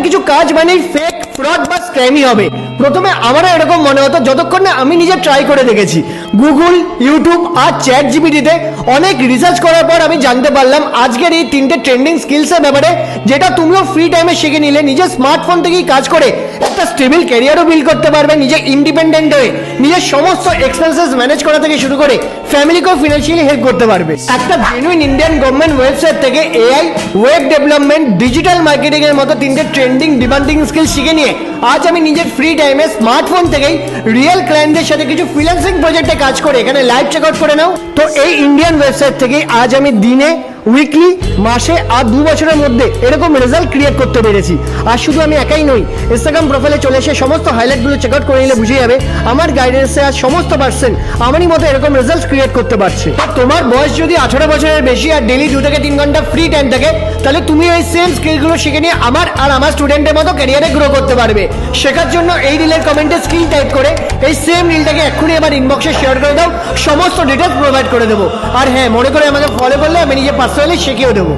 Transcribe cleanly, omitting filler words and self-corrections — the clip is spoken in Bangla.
কিছু কাজ মানেই ফেক, ফ্রড বা স্ক্যামই হবে। প্রথমে আমারও এরকম মনে হতো, যতক্ষণ না আমি নিজে ট্রাই করে দেখেছি। গুগল, ইউটিউব আর চ্যাট জিপিটিতে অনেক রিসার্চ করার পর আমি জানতে পারলাম আজকের এই 3টে ট্রেন্ডিং স্কিলসের ব্যাপারে, যেটা তুমিও ফ্রি টাইমে শিখে নিলে নিজের স্মার্টফোন থেকেই কাজ করে একটা স্টেবল ক্যারিয়ারও বিল্ড করতে পারবে, নিজে ইন্ডিপেন্ডেন্ট হয়ে নিজের সমস্ত এক্সপেন্সেস ম্যানেজ করা থেকে শুরু করে ফ্যামিলিকেও ফিনান্সিয়ালি হেল্প করতে পারবে। একটা জেনুইন ইন্ডিয়ান গভর্নমেন্ট ওয়েবসাইট থেকে AI, web development, digital marketing এর মতো 3টে ট্রেন্ডিং ডিমান্ডিং স্কিল শিখে নিয়ে আজ আমি নিজের ফ্রি টাইমে স্মার্টফোন থেকেই রিয়েল ক্লায়েন্টদের সাথে কিছু ফ্রিল্যান্সিং প্রজেক্টে কাজ করে এখানে লাইভ চেক আউট করে নাও। তো এই ইন্ডিয়ান ওয়েবসাইট থেকে আজ আমি দিনে, উইকলি, মাসে আর 2 বছরের মধ্যে এরকম রেজাল্ট ক্রিয়েট করতে পেরেছি। আর শুধু আমি একাই নই, ইনস্টাগ্রাম প্রোফাইলে চলে এসে সমস্ত হাইলাইটগুলো চেক আউট করে নিলে বুঝে যাবে আমার গাইডেন্সে আজ সমস্ত পার্সন আমারই মতো এরকম রেজাল্ট ক্রিয়েট করতে পারছে। আর তোমার বয়স যদি 18 বছরের বেশি আর ডেলি 2 থেকে 3 ঘন্টা ফ্রি টাইম থাকে, তাহলে তুমি এই সেম স্কিলগুলো শিখে নিয়ে আমার স্টুডেন্টের মতো ক্যারিয়ারে গ্রো করতে পারবে। শেখার জন্য এই রিলের কমেন্টে স্কিল টাইপ করে এই সেম রিলটাকে এক্ষুনি আমার ইনবক্সে শেয়ার করে দাও, সমস্ত ডিটেলস প্রোভাইড করে দেবো। আর হ্যাঁ, মনে করে আমাকে ফলো করলে আমি নিজে পার্সোনালি শিখিয়েও দেবো।